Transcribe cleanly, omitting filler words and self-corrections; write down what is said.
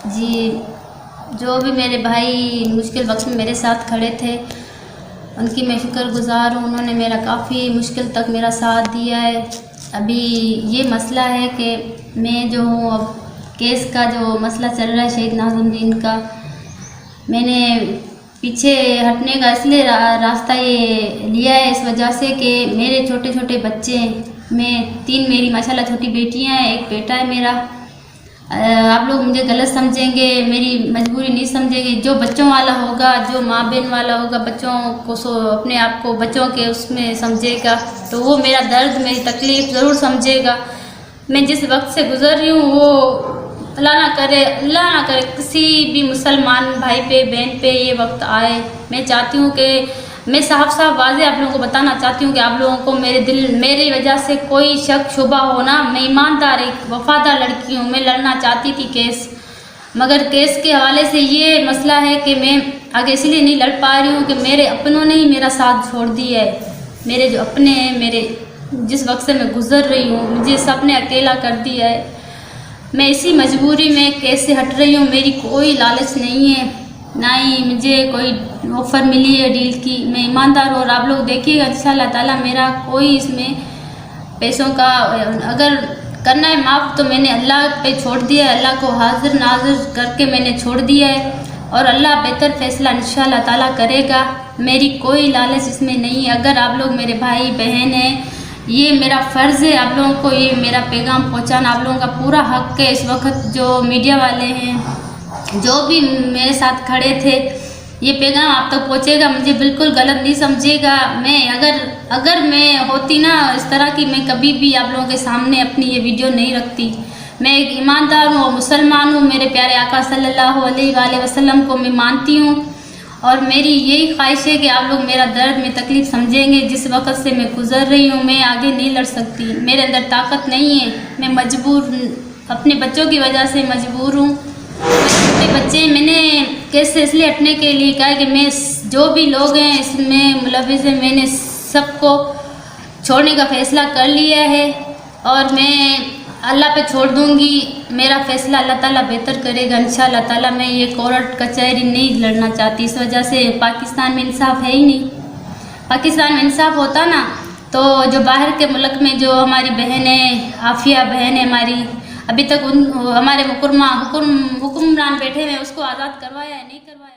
जी, जो भी मेरे भाई मुश्किल वक्त में मेरे साथ खड़े थे उनकी मैं शुक्रगुज़ार हूँ। उन्होंने मेरा काफ़ी मुश्किल तक मेरा साथ दिया है। अभी ये मसला है कि मैं जो हूँ, अब केस का जो मसला चल रहा है शहीद नाज़मुद्दीन का, मैंने पीछे हटने का इसलिए रास्ता ये लिया है इस वजह से कि मेरे छोटे छोटे बच्चे हैं। तीन मेरी माशाल्लाह छोटी बेटियां हैं, एक बेटा है मेरा। आप लोग मुझे गलत समझेंगे, मेरी मजबूरी नहीं समझेंगे। जो बच्चों वाला होगा, जो माँ बहन वाला होगा, बच्चों को अपने आप को बच्चों के उसमें समझेगा तो वो मेरा दर्द, मेरी तकलीफ़ ज़रूर समझेगा। मैं जिस वक्त से गुज़र रही हूँ वो अल्लाह ना करे किसी भी मुसलमान भाई पे बहन पे ये वक्त आए। मैं चाहती हूँ कि मैं साफ वाज़े आप लोगों को बताना चाहती हूँ कि आप लोगों को मेरी वजह से कोई शक शुबा हो ना। मैं ईमानदार एक वफादार लड़की हूँ। मैं लड़ना चाहती थी केस, मगर केस के हवाले से ये मसला है कि मैं आगे इसलिए नहीं लड़ पा रही हूँ कि मेरे अपनों ने ही मेरा साथ छोड़ दिया है। मेरे जो अपने हैं, मेरे जिस वक्त से मैं गुज़र रही हूँ, मुझे सबने अकेला कर दिया है। मैं इसी मजबूरी में केस से हट रही हूँ। मेरी कोई लालच नहीं है, ना ही मुझे कोई ऑफ़र मिली है डील की। मैं ईमानदार हूँ और आप लोग देखिएगा इंशाअल्लाह ताला मेरा कोई इसमें पैसों का अगर करना है माफ़ तो मैंने अल्लाह पे छोड़ दिया है। अल्लाह को हाजिर नाजिर करके मैंने छोड़ दिया है और अल्लाह बेहतर फ़ैसला इंशाअल्लाह ताला करेगा। मेरी कोई लालच इसमें नहीं है। अगर आप लोग मेरे भाई बहन हैं, ये मेरा फ़र्ज़ है आप लोगों को ये मेरा पैगाम पहुंचाना। आप लोगों का पूरा हक़ है। इस वक्त जो मीडिया वाले हैं, जो भी मेरे साथ खड़े थे, ये पैगाम आप तक पहुंचेगा। मुझे बिल्कुल गलत नहीं समझिएगा। मैं अगर मैं होती ना इस तरह की, मैं कभी भी आप लोगों के सामने अपनी ये वीडियो नहीं रखती। मैं एक ईमानदार हूँ, मुसलमान हूँ। मेरे प्यारे आका सल्लल्लाहु अलैहि वसल्लम को मैं मानती हूँ और मेरी यही ख्वाहिश है कि आप लोग मेरा दर्द में तकलीफ़ समझेंगे। जिस वक्त से मैं गुज़र रही हूँ, मैं आगे नहीं लड़ सकती। मेरे अंदर ताकत नहीं है। मैं मजबूर, अपने बच्चों की वजह से मजबूर हूँ। छोटे बच्चे, मैंने केस से इसलिए हटने के लिए कहा कि मैं जो भी लोग हैं इसमें मुलविस हैं, मैंने सबको छोड़ने का फ़ैसला कर लिया है और मैं अल्लाह पे छोड़ दूंगी। मेरा फ़ैसला अल्लाह ताला बेहतर करेगा इंशाअल्लाह ताला। मैं ये कोर्ट कचहरी नहीं लड़ना चाहती। इस वजह से पाकिस्तान में इंसाफ है ही नहीं। पाकिस्तान में इंसाफ होता ना तो जो बाहर के मुल्क में जो हमारी बहनें, आफिया बहन है हमारी, अभी तक हमारे हुक्मरान बैठे हुए, उसको आज़ाद करवाया है नहीं करवाया।